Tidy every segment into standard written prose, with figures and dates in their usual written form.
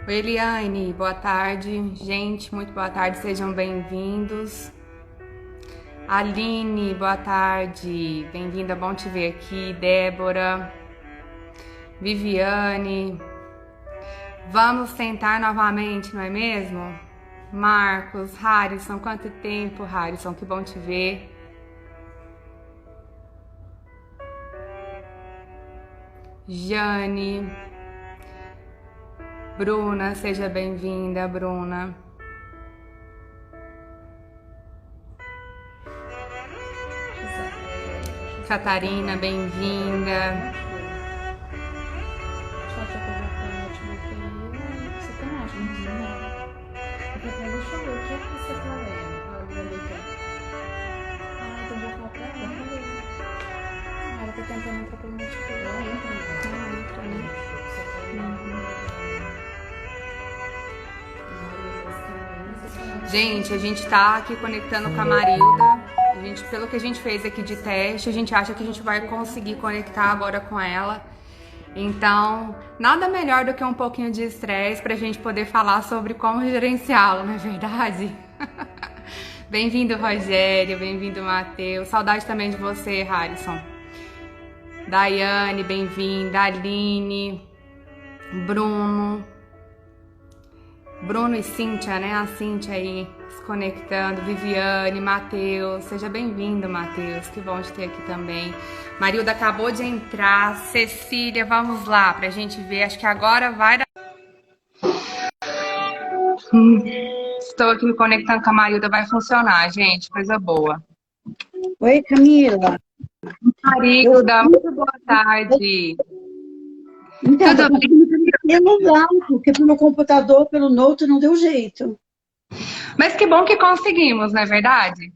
Oi, Eliane, boa tarde. Gente, muito boa tarde, sejam bem-vindos. Aline, boa tarde, bem-vinda, bom te ver aqui. Débora, Viviane, vamos sentar novamente, não é mesmo? Marcos, Harrison, quanto tempo, Harrison, que bom te ver. Jane, Bruna, seja bem-vinda, Bruna. Catarina, bem-vinda. Gente, a gente tá aqui conectando com a Marilda. Pelo que a gente fez aqui de teste, a gente acha que a gente vai conseguir conectar agora com ela. Então, nada melhor do que um pouquinho de estresse pra gente poder falar sobre como gerenciá-lo, não é verdade? Bem-vindo, Rogério, bem-vindo, Matheus. Saudade também de você, Harrison. Daiane, bem-vinda. Aline, Bruno. Bruno e Cíntia, né? A Cíntia aí se conectando. Viviane, Matheus. Seja bem-vindo, Matheus. Que bom te ter aqui também. Marilda acabou de entrar. Cecília, vamos lá pra gente ver. Acho que agora vai dar. Estou aqui me conectando com a Marilda. Vai funcionar, gente. Coisa boa. Oi, Camila. Eu Marilda, muito boa tarde. então, Tudo estou bem? conseguindo legal, porque pelo computador, pelo Note, não deu jeito. Mas que bom que conseguimos, não é verdade?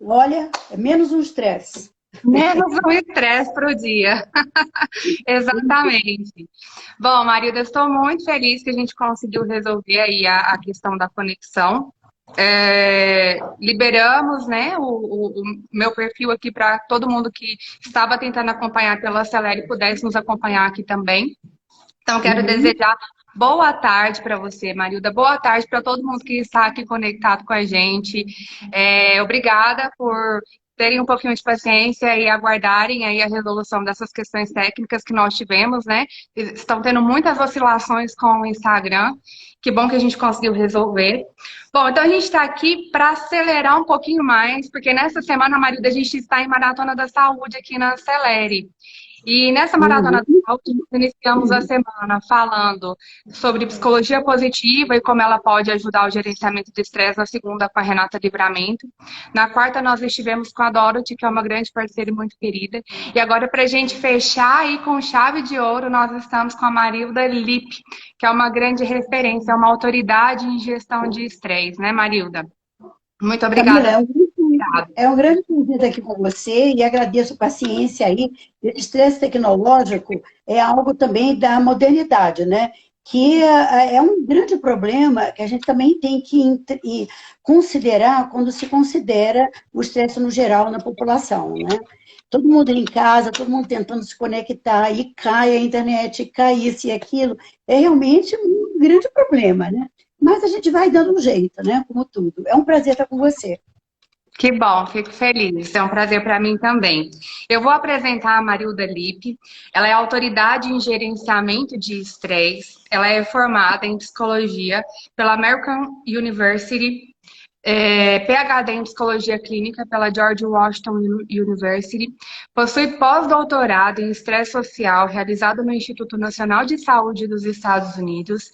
Olha, é menos um estresse. Menos um estresse pro dia. Exatamente. Bom, Marilda, eu estou muito feliz que a gente conseguiu resolver aí a questão da conexão. Liberamos, né, o meu perfil aqui para todo mundo que estava tentando acompanhar pela Acelere pudesse nos acompanhar aqui também. Então, quero Uhum. desejar boa tarde para você, Marilda. Boa tarde para todo mundo que está aqui conectado com a gente. Obrigada por terem um pouquinho de paciência e aguardarem aí a resolução dessas questões técnicas que nós tivemos, né? Estão tendo muitas oscilações com o Instagram. Que bom que a gente conseguiu resolver. Bom, então a gente está aqui para acelerar um pouquinho mais, porque nessa semana, Marilda, a gente está em Maratona da Saúde aqui na Acelere. E nessa Maratona da Uhum. Saúde, nós iniciamos a semana falando sobre psicologia positiva e como ela pode ajudar o gerenciamento de estresse. Na segunda, com a Renata Livramento. Na quarta, nós estivemos com a Dorothy, que é uma grande parceira e muito querida. E agora, para a gente fechar aí com chave de ouro, nós estamos com a Marilda Lippe, que é uma grande referência, uma autoridade em gestão de estresse, né, Marilda? Muito Camila, obrigada por ter virado. é um grande prazer estar aqui com você e agradeço a paciência aí. Estresse tecnológico é algo também da modernidade, né? Que é um grande problema que a gente também tem que considerar quando se considera o estresse no geral na população, né? Todo mundo em casa, todo mundo tentando se conectar, e cai a internet, cai isso e aquilo, é realmente um grande problema, né? Mas a gente vai dando um jeito, né? Como tudo. É um prazer estar com você. Que bom, fico feliz. É um prazer para mim também. Eu vou apresentar a Marilda Lippe. Ela é autoridade em gerenciamento de estresse. Ela é formada em psicologia pela American University, PhD em psicologia clínica pela George Washington University. Possui pós-doutorado em estresse social realizado no Instituto Nacional de Saúde dos Estados Unidos.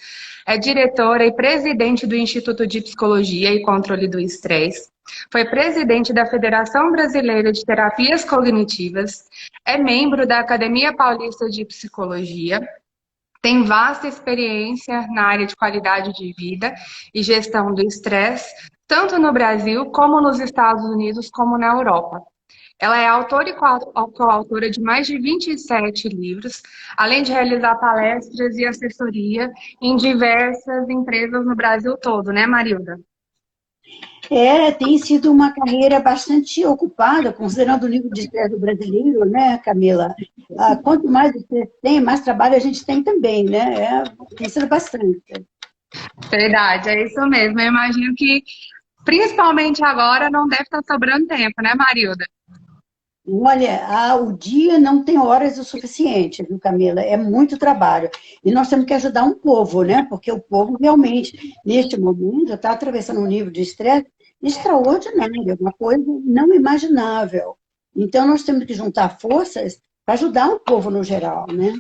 É diretora e presidente do Instituto de Psicologia e Controle do Estresse. Foi presidente da Federação Brasileira de Terapias Cognitivas, é membro da Academia Paulista de Psicologia, tem vasta experiência na área de qualidade de vida e gestão do estresse, tanto no Brasil, como nos Estados Unidos, como na Europa. Ela é autora e coautora de mais de 27 livros, além de realizar palestras e assessoria em diversas empresas no Brasil todo, né, Marilda? Tem sido uma carreira bastante ocupada, considerando o nível de estresse do brasileiro, né, Camila? Quanto mais estresse tem, mais trabalho a gente tem também, né? Tem sido bastante. Verdade, é isso mesmo. Eu imagino que, principalmente agora, não deve estar sobrando tempo, né, Marilda? Olha, o dia não tem horas o suficiente, viu, Camila? É muito trabalho. E nós temos que ajudar um povo, né? Porque o povo realmente, neste momento, está atravessando um nível de estresse extraordinário, uma coisa não imaginável. Então, nós temos que juntar forças para ajudar o povo no geral, né?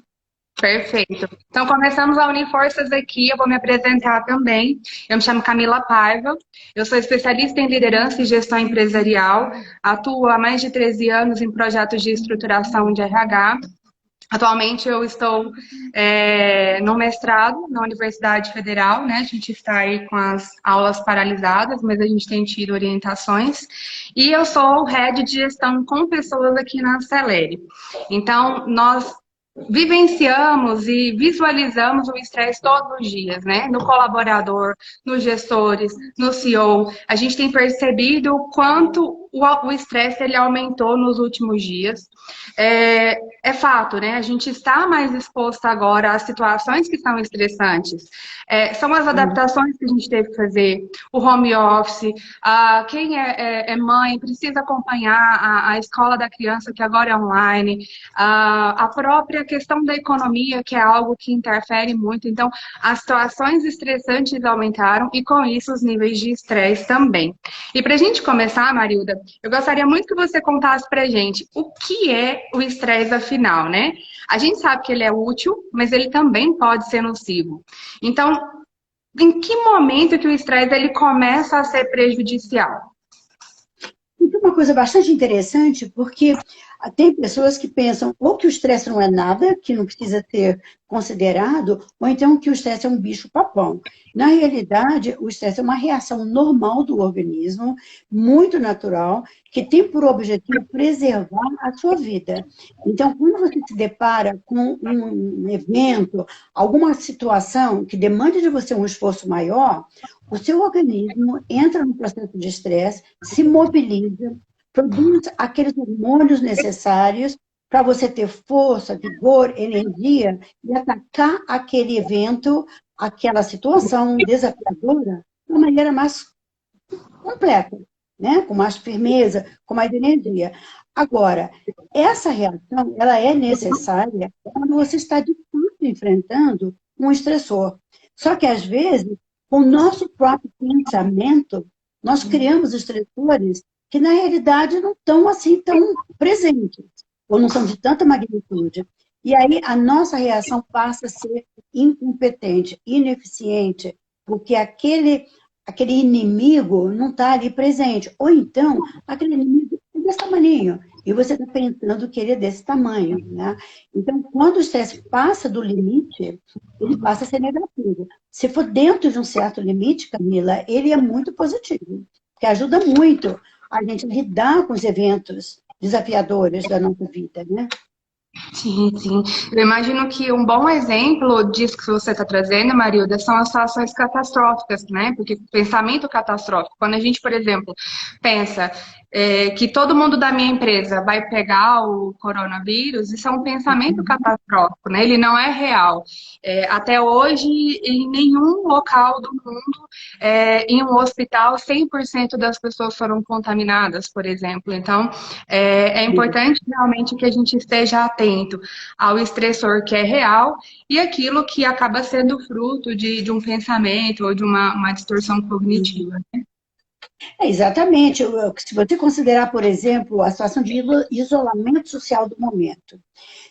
Perfeito. Então, começamos a unir forças aqui. Eu vou me apresentar também. Eu me chamo Camila Paiva. Eu sou especialista em liderança e gestão empresarial. Atuo há mais de 13 anos em projetos de estruturação de RH. Atualmente eu estou no mestrado na Universidade Federal, né? A gente está aí com as aulas paralisadas, mas a gente tem tido orientações. E eu sou o head de gestão com pessoas aqui na Celere. Então, nós vivenciamos e visualizamos o estresse todos os dias, né? No colaborador, nos gestores, no CEO. A gente tem percebido o quanto o estresse ele aumentou nos últimos dias. É fato, né? A gente está mais exposto agora às situações que são estressantes. São as adaptações que a gente teve que fazer, o home office, quem é mãe precisa acompanhar a escola da criança, que agora é online, a própria questão da economia, que é algo que interfere muito. Então, as situações estressantes aumentaram e, com isso, os níveis de estresse também. E para a gente começar, Marilda, eu gostaria muito que você contasse para a gente o que é o estresse afinal, né? A gente sabe que ele é útil, mas ele também pode ser nocivo. Então, em que momento que o estresse ele começa a ser prejudicial? Então, uma coisa bastante interessante, porque tem pessoas que pensam ou que o estresse não é nada, que não precisa ser considerado, ou então que o estresse é um bicho-papão. Na realidade, o estresse é uma reação normal do organismo, muito natural, que tem por objetivo preservar a sua vida. Então, quando você se depara com um evento, alguma situação que demande de você um esforço maior, o seu organismo entra no processo de estresse, se mobiliza, produz aqueles hormônios necessários para você ter força, vigor, energia e atacar aquele evento, aquela situação desafiadora de uma maneira mais completa, né? Com mais firmeza, com mais energia. Agora, essa reação, ela é necessária quando você está de fato enfrentando um estressor. Só que, às vezes, com o nosso próprio pensamento, nós criamos estressores que, na realidade, não estão assim tão presentes, ou não são de tanta magnitude. E aí, a nossa reação passa a ser incompetente, ineficiente, porque aquele inimigo não está ali presente. Ou então, aquele inimigo é desse tamanho, e você está pensando que ele é desse tamanho. Né? Então, quando o estresse passa do limite, ele passa a ser negativo. Se for dentro de um certo limite, Camila, ele é muito positivo, que ajuda muito a gente a lidar com os eventos desafiadores da nossa vida, né? Sim, sim. Eu imagino que um bom exemplo disso que você está trazendo, Marilda, são as situações catastróficas, né? Porque pensamento catastrófico, quando a gente, por exemplo, pensa que todo mundo da minha empresa vai pegar o coronavírus, isso é um pensamento catastrófico, né? Ele não é real. Até hoje, em nenhum local do mundo, em um hospital, 100% das pessoas foram contaminadas, por exemplo. Então, é importante realmente que a gente esteja atento ao estressor que é real e aquilo que acaba sendo fruto de um pensamento ou de uma distorção cognitiva. Exatamente. Se você considerar, por exemplo, a situação de isolamento social do momento,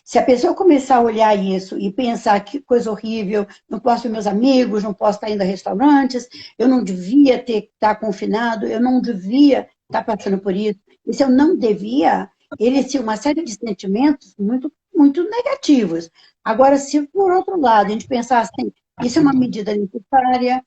se a pessoa começar a olhar isso e pensar que coisa horrível, não posso ver meus amigos, não posso estar indo a restaurantes, eu não devia estar confinado, eu não devia estar passando por isso, e se eu não devia, ele se uma série de sentimentos muito, muito negativos. Agora, se por outro lado a gente pensar assim, isso é uma medida necessária,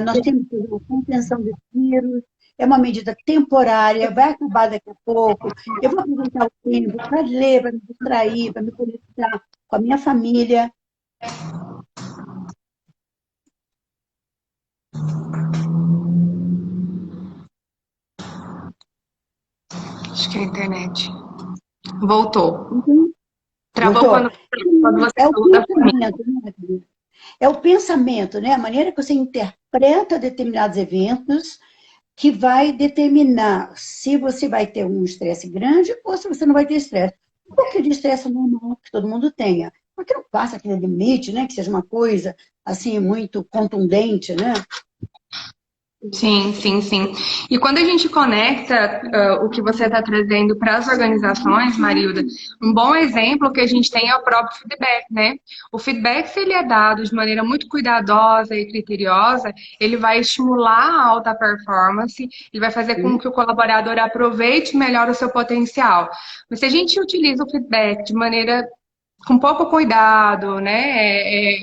nós temos que fazer uma contenção desse vírus, é uma medida temporária, vai acabar daqui a pouco. Eu vou aproveitar o tempo para ler, para me distrair, para me conectar com a minha família. Acho que é a internet. Voltou. Então, Travou voltou. quando você É o falou da família. pensamento, né? É o pensamento, né? A maneira que você interpreta determinados eventos que vai determinar se você vai ter um estresse grande ou se você não vai ter estresse. Um pouquinho de estresse é normal que todo mundo tenha, porque não passa aquele limite, né? Que seja uma coisa assim muito contundente, né? Sim, sim, sim. E quando a gente conecta o que você está trazendo para as organizações, Marilda, um bom exemplo que a gente tem é o próprio feedback, né? O feedback, se ele é dado de maneira muito cuidadosa e criteriosa, ele vai estimular a alta performance, ele vai fazer com que o colaborador aproveite melhor o seu potencial. Mas se a gente utiliza o feedback de maneira com pouco cuidado, né?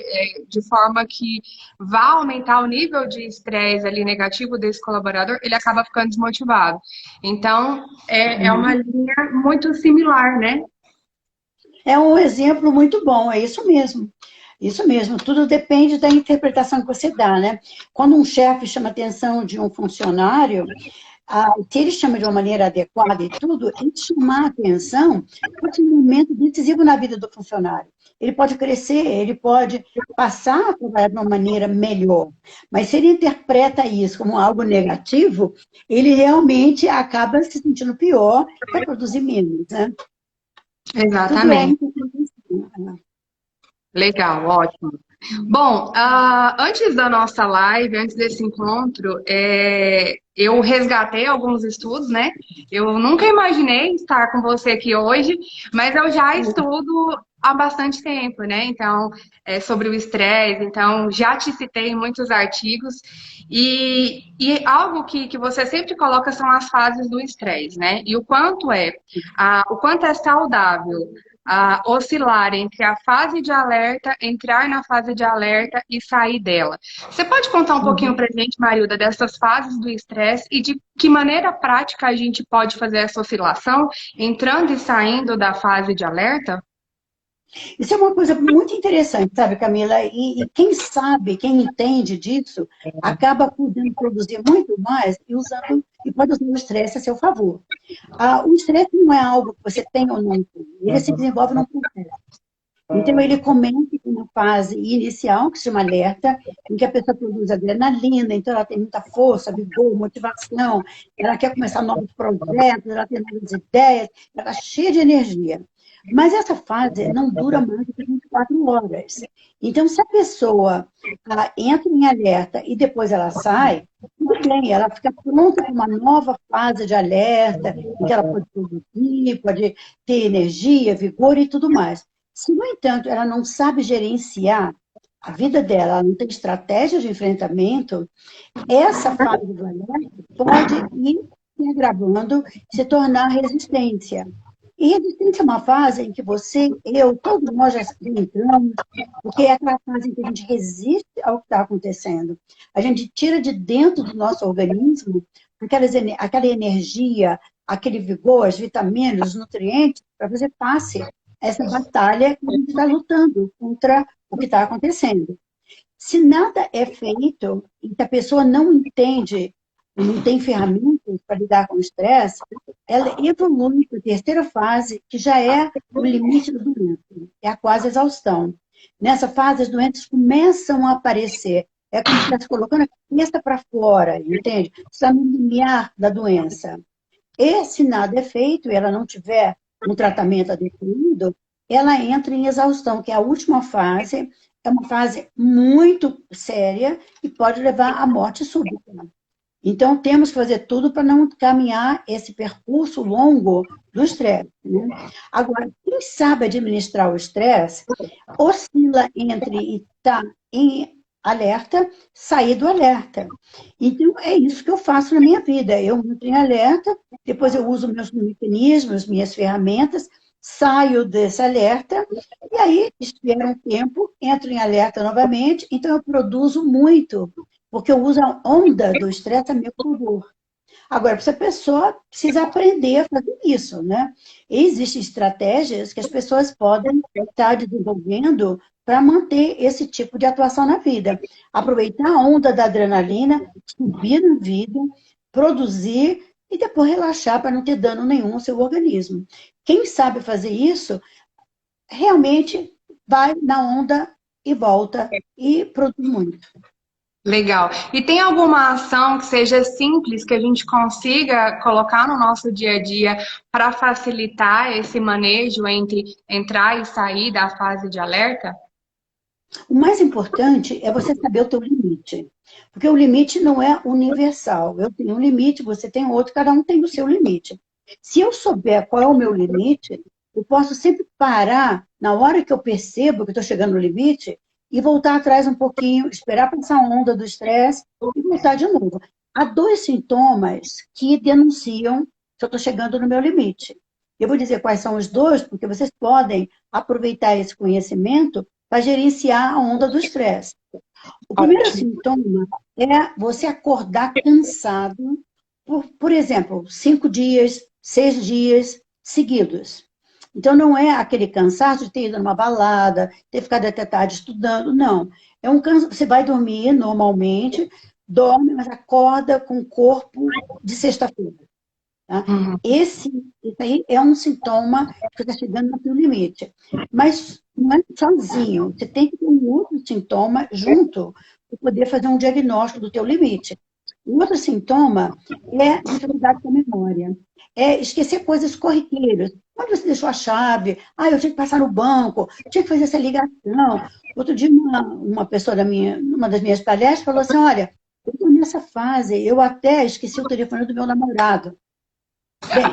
De forma que vá aumentar o nível de estresse ali negativo desse colaborador, ele acaba ficando desmotivado. Então, é uma linha muito similar, né? É um exemplo muito bom, é isso mesmo. Isso mesmo, tudo depende da interpretação que você dá, né? Quando um chefe chama a atenção de um funcionário, se ele chama de uma maneira adequada e tudo, ele chamar a atenção pode ser um momento decisivo na vida do funcionário. Ele pode crescer, ele pode passar a trabalhar de uma maneira melhor. Mas se ele interpreta isso como algo negativo, ele realmente acaba se sentindo pior e vai produzir menos, né? Tudo é Exatamente. interpretação. Legal, ótimo. Bom, antes da nossa live, antes desse encontro, eu resgatei alguns estudos, né? Eu nunca imaginei estar com você aqui hoje, mas eu já estudo há bastante tempo, né? Então, sobre o estresse, então já te citei em muitos artigos, e algo que você sempre coloca são as fases do estresse, né? E o quanto é saudável oscilar entre a fase de alerta, entrar na fase de alerta e sair dela. Você pode contar um pouquinho para a gente, Marilda, dessas fases do estresse e de que maneira prática a gente pode fazer essa oscilação, entrando e saindo da fase de alerta? Isso é uma coisa muito interessante, sabe, Camila? E quem sabe, quem entende disso, acaba podendo produzir muito mais e pode usar o estresse a seu favor. O estresse não é algo que você tem ou não tem, ele se desenvolve num processo. Então, ele começa com uma fase inicial, que se chama alerta, em que a pessoa produz adrenalina, então ela tem muita força, vigor, motivação, ela quer começar novos projetos, ela tem novas ideias, ela está cheia de energia. Mas essa fase não dura mais do que 24 horas. Então, se a pessoa entra em alerta e depois ela sai, tudo bem, ela fica pronta para uma nova fase de alerta, em que ela pode produzir, pode ter energia, vigor e tudo mais. Se, no entanto, ela não sabe gerenciar a vida dela, ela não tem estratégia de enfrentamento, essa fase do alerta pode ir se agravando, se tornar resistência. E resistência é uma fase em que você, eu, todos nós já entramos, porque é aquela fase em que a gente resiste ao que está acontecendo. A gente tira de dentro do nosso organismo aquela energia, aquele vigor, as vitaminas, os nutrientes, para fazer face a essa batalha que a gente está lutando contra o que está acontecendo. Se nada é feito e que a pessoa não entende, não tem ferramentas para lidar com o estresse, ela evolui para a terceira fase, que já é o limite da doença, é a quase exaustão. Nessa fase, as doenças começam a aparecer. É como se estivesse colocando a cabeça para fora, entende? Está no limiar da doença. E se nada é feito e ela não tiver um tratamento adequado, ela entra em exaustão, que é a última fase, é uma fase muito séria e pode levar à morte súbita. Então, temos que fazer tudo para não caminhar esse percurso longo do estresse, né? Agora, quem sabe administrar o estresse, oscila entre estar em alerta, sair do alerta. Então, é isso que eu faço na minha vida. Eu entro em alerta, depois eu uso meus mecanismos, minhas ferramentas, saio desse alerta, e aí espero um tempo, entro em alerta novamente, então eu produzo muito, porque eu uso a onda do estresse a meu favor. Agora, essa pessoa precisa aprender a fazer isso, né? E existem estratégias que as pessoas podem estar desenvolvendo para manter esse tipo de atuação na vida. Aproveitar a onda da adrenalina, subir na vida, produzir e depois relaxar para não ter dano nenhum ao seu organismo. Quem sabe fazer isso, realmente vai na onda e volta e produz muito. Legal. E tem alguma ação que seja simples, que a gente consiga colocar no nosso dia a dia para facilitar esse manejo entre entrar e sair da fase de alerta? O mais importante é você saber o teu limite. Porque o limite não é universal. Eu tenho um limite, você tem outro, cada um tem o seu limite. Se eu souber qual é o meu limite, eu posso sempre parar na hora que eu percebo que estou chegando no limite e voltar atrás um pouquinho, esperar passar a onda do estresse e voltar de novo. Há dois sintomas que denunciam que eu estou chegando no meu limite. Eu vou dizer quais são os dois, porque vocês podem aproveitar esse conhecimento para gerenciar a onda do estresse. O primeiro Ótimo. sintoma é você acordar cansado por exemplo, 5 dias, 6 dias seguidos. Então, não é aquele cansaço de ter ido numa balada, ter ficado até tarde estudando, não. É um cansaço, você vai dormir normalmente, dorme, mas acorda com o corpo de sexta-feira. Tá? Uhum. Esse aí é um sintoma que está chegando no seu limite. Mas não é sozinho. Você tem que ter um outro sintoma junto para poder fazer um diagnóstico do teu limite. O outro sintoma é dificuldade com a memória. É esquecer coisas corriqueiras. Onde você deixou a chave? Ah, eu tinha que passar no banco, tinha que fazer essa ligação. Outro dia, uma pessoa numa das minhas palestras falou assim, olha, eu estou nessa fase, eu até esqueci o telefone do meu namorado. Bem,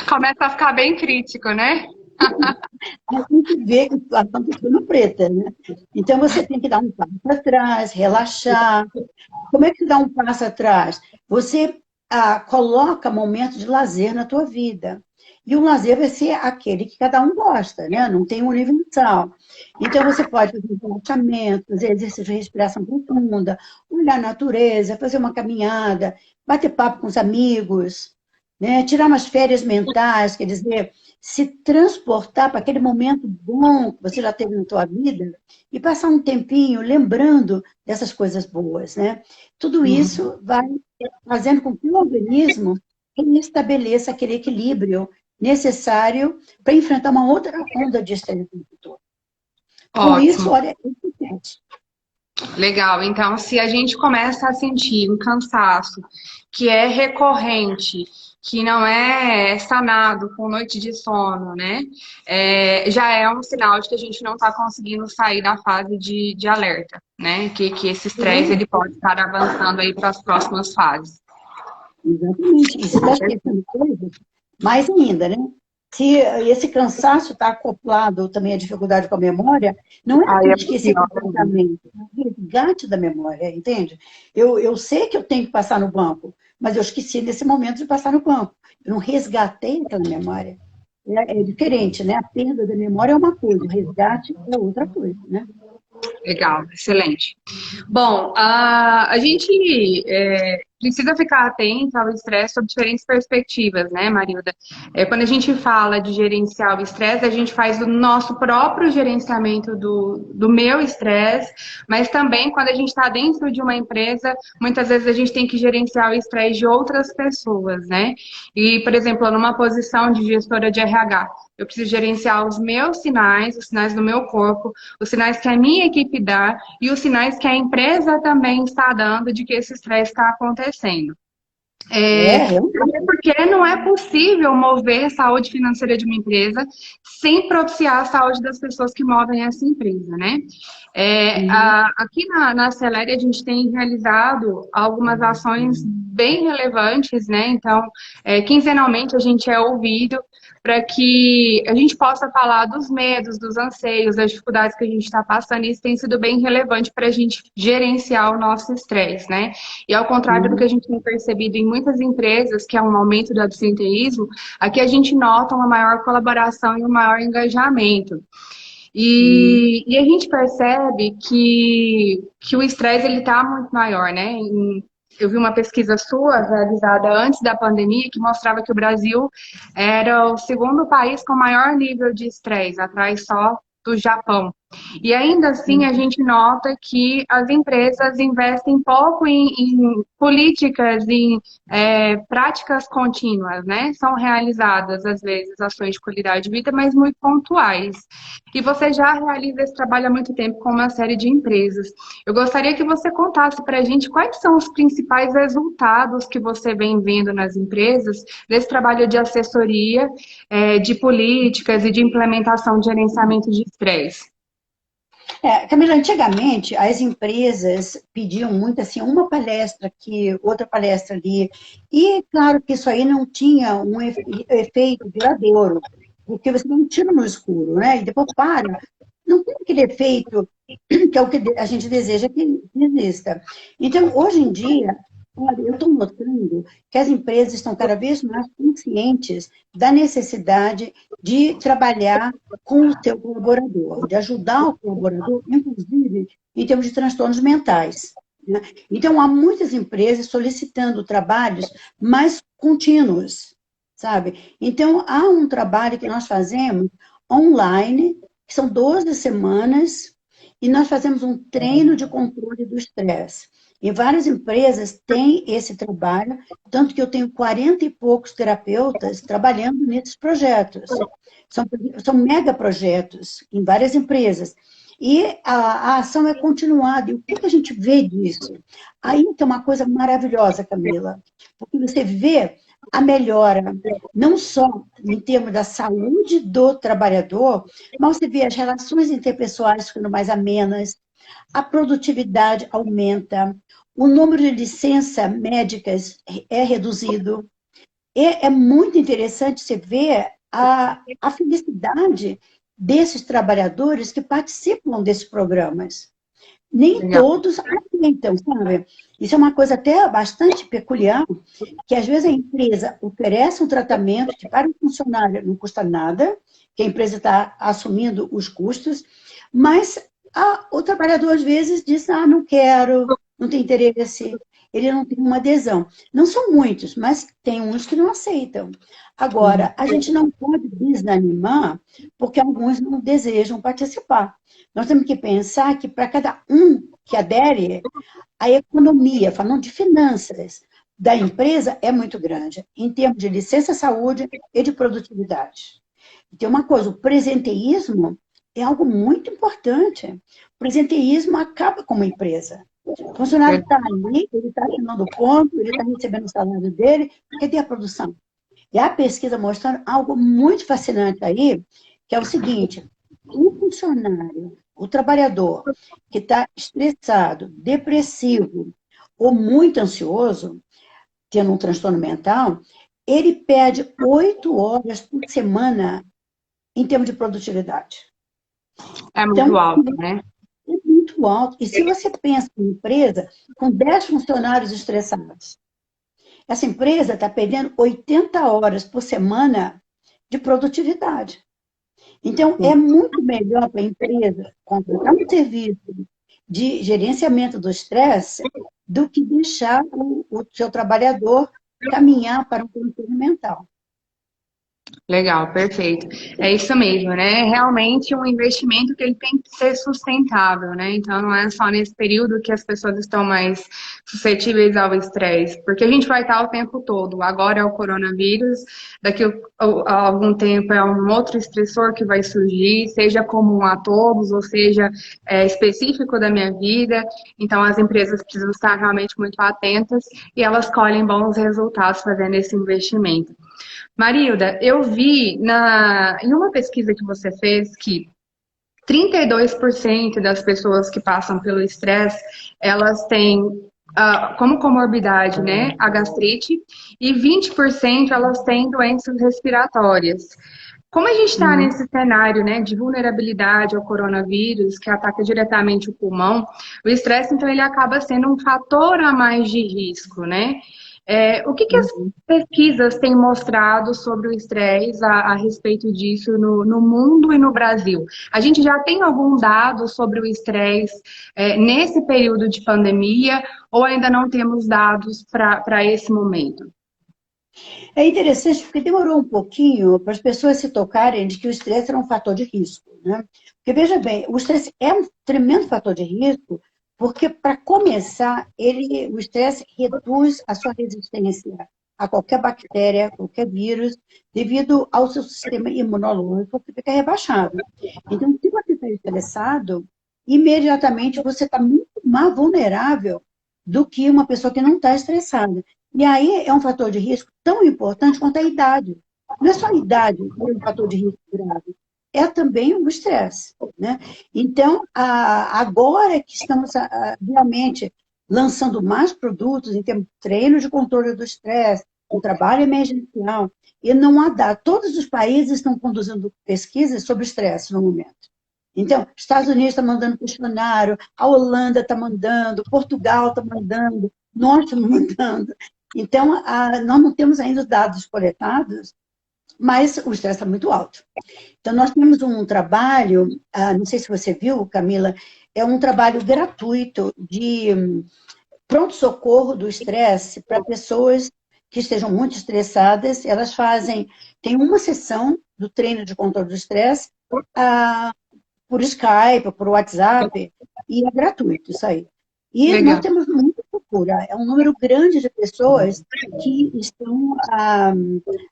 Começa a ficar bem crítico, né? a gente vê que a situação está ficando preta, né? Então, você tem que dar um passo atrás, relaxar. Como é que dá um passo atrás? Você coloca momentos de lazer na tua vida. E o lazer vai ser aquele que cada um gosta, né? Não tem um universal. Então, você pode fazer um relaxamento, fazer exercício de respiração profunda, olhar a natureza, fazer uma caminhada, bater papo com os amigos, né? Tirar umas férias mentais, quer dizer, se transportar para aquele momento bom que você já teve na tua vida e passar um tempinho lembrando dessas coisas boas, né? Tudo Uhum. isso vai fazendo com que o organismo estabeleça aquele equilíbrio necessário para enfrentar uma outra onda de estresse no futuro. Com isso, Ótimo. olha, é importante. Legal. Então, se a gente começa a sentir um cansaço que é recorrente, que não é sanado com noite de sono, né? Já é um sinal de que a gente não está conseguindo sair da fase de alerta, né? Que esse estresse ele pode estar avançando aí para as próximas fases. Exatamente. E se está esquecendo coisas, mais ainda, né? Se esse cansaço está acoplado também à dificuldade com a memória, não é Aí aquele é esquecer pior. completamente, é o resgate da memória, entende? Eu sei que eu tenho que passar no banco, mas eu esqueci nesse momento de passar no banco. Eu não resgatei aquela memória. É diferente, né? A perda da memória é uma coisa, o resgate é outra coisa, né? Legal, excelente. Bom, a gente precisa ficar atento ao estresse sob diferentes perspectivas, né, Marilda? Quando a gente fala de gerenciar o estresse, a gente faz o nosso próprio gerenciamento do meu estresse, mas também quando a gente está dentro de uma empresa, muitas vezes a gente tem que gerenciar o estresse de outras pessoas, né? E, por exemplo, numa posição de gestora de RH, eu preciso gerenciar os sinais do meu corpo, os sinais que a minha equipe dá e os sinais que a empresa também está dando de que esse estresse está acontecendo. Até Realmente. porque não é possível mover a saúde financeira de uma empresa sem propiciar a saúde das pessoas que movem essa empresa, né? Uhum. Aqui na Acelere a gente tem realizado algumas ações bem relevantes, né? Então, quinzenalmente a gente é ouvido para que a gente possa falar dos medos, dos anseios, das dificuldades que a gente está passando, e isso tem sido bem relevante para a gente gerenciar o nosso estresse, né? E ao contrário do que Uhum. a gente tem percebido em muitas empresas, que é um aumento do absenteísmo, aqui a gente nota uma maior colaboração e um maior engajamento. Uhum. E a gente percebe que o estresse ele está muito maior, né? Eu vi uma pesquisa sua realizada antes da pandemia que mostrava que o Brasil era o segundo país com maior nível de estresse, atrás só do Japão. E ainda assim, a gente nota que as empresas investem pouco em políticas, em práticas contínuas, né? São realizadas, às vezes, ações de qualidade de vida, mas muito pontuais. E você já realiza esse trabalho há muito tempo com uma série de empresas. Eu gostaria que você contasse para a gente quais são os principais resultados que você vem vendo nas empresas desse trabalho de assessoria, de políticas e de implementação de gerenciamento de estresse. Camila, antigamente as empresas pediam muito assim, uma palestra aqui, outra palestra ali, e claro que isso aí não tinha um efeito duradouro, porque você não tira no escuro, né? E depois para, não tem aquele efeito que é o que a gente deseja que exista. Então, hoje em dia, olha, eu estou notando que as empresas estão cada vez mais conscientes da necessidade de trabalhar com o seu colaborador, de ajudar o colaborador, inclusive em termos de transtornos mentais. Né? Então, há muitas empresas solicitando trabalhos mais contínuos, sabe? Então, há um trabalho que nós fazemos online, que são 12 semanas, e nós fazemos um treino de controle do estresse. E várias empresas têm esse trabalho, tanto que eu tenho 40 e poucos terapeutas trabalhando nesses projetos. São mega projetos em várias empresas. E a ação é continuada. E o que a gente vê disso? Aí tem uma coisa maravilhosa, Camila, porque você vê a melhora, não só em termos da saúde do trabalhador, mas você vê as relações interpessoais ficando mais amenas, a produtividade aumenta, o número de licenças médicas é reduzido. É muito interessante você ver a felicidade desses trabalhadores que participam desses programas. Nem Legal. todos aceitam, sabe? Isso é uma coisa até bastante peculiar, que às vezes a empresa oferece um tratamento que para o funcionário não custa nada, que a empresa está assumindo os custos, mas o trabalhador às vezes diz, não quero, não tem interesse, ele não tem uma adesão. Não são muitos, mas tem uns que não aceitam. Agora, a gente não pode desanimar, porque alguns não desejam participar. Nós temos que pensar que para cada um que adere, a economia, falando de finanças, da empresa é muito grande, em termos de licença-saúde e de produtividade. E tem uma coisa, o presenteísmo é algo muito importante. O presenteísmo acaba com uma empresa. O funcionário está ali, ele está assinando ponto, ele está recebendo o salário dele, cadê a produção? E a pesquisa mostrando algo muito fascinante aí, que é o seguinte, o funcionário, o trabalhador que está estressado, depressivo ou muito ansioso, tendo um transtorno mental, ele perde 8 horas por semana em termos de produtividade. É muito alto, né? É muito alto. E se você pensa em empresa com 10 funcionários estressados, essa empresa está perdendo 80 horas por semana de produtividade. Então, é muito melhor para a empresa contratar um serviço de gerenciamento do estresse do que deixar o seu trabalhador caminhar para um transtorno mental. Legal, perfeito. É isso mesmo, né? É realmente um investimento que ele tem que ser sustentável, né? Então não é só nesse período que as pessoas estão mais suscetíveis ao estresse, porque a gente vai estar o tempo todo. Agora é o coronavírus, daqui a algum tempo é um outro estressor que vai surgir, seja comum a todos, ou seja, específico da minha vida. Então as empresas precisam estar realmente muito atentas e elas colhem bons resultados fazendo esse investimento. Marilda, eu vi em uma pesquisa que você fez que 32% das pessoas que passam pelo estresse, elas têm como comorbidade, né, a gastrite, e 20% elas têm doenças respiratórias. Como a gente está nesse cenário, né, de vulnerabilidade ao coronavírus, que ataca diretamente o pulmão, o estresse, então, ele acaba sendo um fator a mais de risco, né? O que as pesquisas têm mostrado sobre o estresse a respeito disso no mundo e no Brasil? A gente já tem algum dado sobre o estresse nesse período de pandemia ou ainda não temos dados para esse momento? É interessante porque demorou um pouquinho para as pessoas se tocarem de que o estresse era um fator de risco, né? Porque, veja bem, o estresse é um tremendo fator de risco, porque, para começar, o estresse reduz a sua resistência a qualquer bactéria, qualquer vírus, devido ao seu sistema imunológico que fica rebaixado. Então, se você está estressado, imediatamente você está muito mais vulnerável do que uma pessoa que não está estressada. E aí é um fator de risco tão importante quanto a idade. Não é só a idade que é um fator de risco grave, é também o estresse, né? Então, agora que estamos realmente lançando mais produtos em termos de treino de controle do estresse, o trabalho emergencial, e não há dado. Todos os países estão conduzindo pesquisas sobre estresse no momento. Então, Estados Unidos está mandando questionário, a Holanda está mandando, Portugal está mandando, nós estamos mandando. Então, nós não temos ainda os dados coletados, mas o estresse está muito alto. Então, nós temos um trabalho, não sei se você viu, Camila, é um trabalho gratuito de pronto-socorro do estresse para pessoas que estejam muito estressadas. Elas tem uma sessão do treino de controle do estresse por Skype, por WhatsApp, e é gratuito isso aí. E Legal. nós temos muita procura, é um número grande de pessoas que estão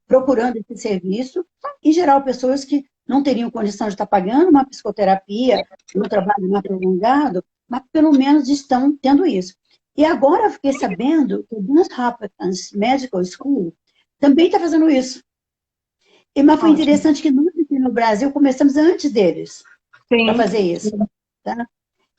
procurando esse serviço, em geral, pessoas que não teriam condição de estar pagando uma psicoterapia, um trabalho mais prolongado, mas pelo menos estão tendo isso. E agora eu fiquei sabendo que o Johns Hopkins Medical School também está fazendo isso. Mas foi interessante que nós aqui no Brasil começamos antes deles para fazer isso. Tá?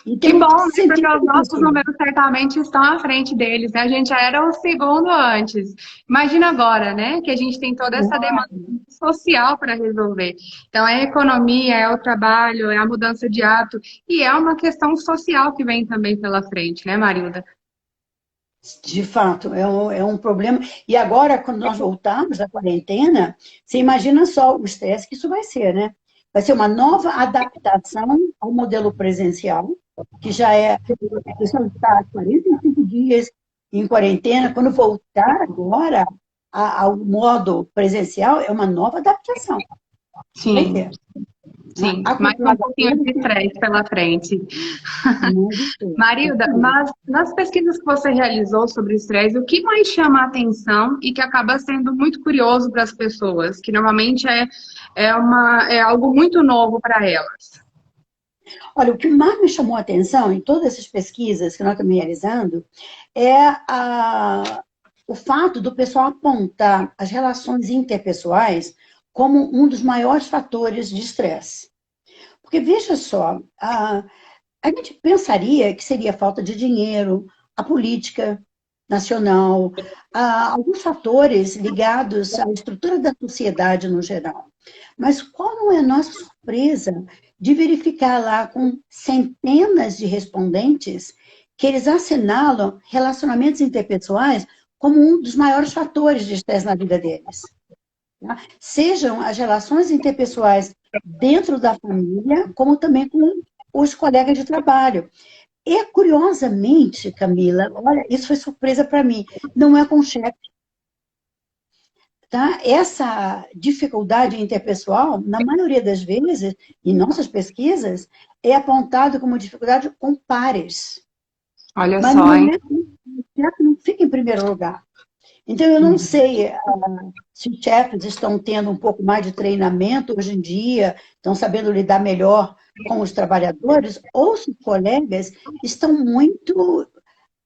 Então, que bom, né? Porque os nossos números certamente estão à frente deles, né? A gente já era o segundo antes. Imagina agora, né? Que a gente tem toda essa demanda social para resolver. Então, é a economia, é o trabalho, é a mudança de hábito. E é uma questão social que vem também pela frente, né, Marilda? De fato, é um problema. E agora, quando nós voltarmos da quarentena, você imagina só o estresse que isso vai ser, né? Vai ser uma nova adaptação ao modelo presencial, que já é, a pessoa está há 45 dias em quarentena, quando voltar agora ao modo presencial, é uma nova adaptação. Sim. Sim, mais um pouquinho de estresse pela frente. Marilda, mas nas pesquisas que você realizou sobre o estresse, o que mais chama a atenção e que acaba sendo muito curioso para as pessoas, que normalmente é algo muito novo para elas? Olha, o que mais me chamou a atenção em todas essas pesquisas que nós estamos realizando é o fato do pessoal apontar as relações interpessoais como um dos maiores fatores de estresse. Porque, veja só, a gente pensaria que seria a falta de dinheiro, a política nacional, alguns fatores ligados à estrutura da sociedade no geral. Mas qual não é a nossa surpresa de verificar lá com centenas de respondentes que eles assinalam relacionamentos interpessoais como um dos maiores fatores de estresse na vida deles? Tá? Sejam as relações interpessoais dentro da família, como também com os colegas de trabalho. E, curiosamente, Camila, olha, isso foi surpresa para mim, não é com o chefe. Tá? Essa dificuldade interpessoal, na maioria das vezes, em nossas pesquisas, é apontado como dificuldade com pares. Olha mas só, não hein? O chefe não fica em primeiro lugar. Então, eu não sei se os chefes estão tendo um pouco mais de treinamento hoje em dia, estão sabendo lidar melhor com os trabalhadores, ou se os colegas estão muito,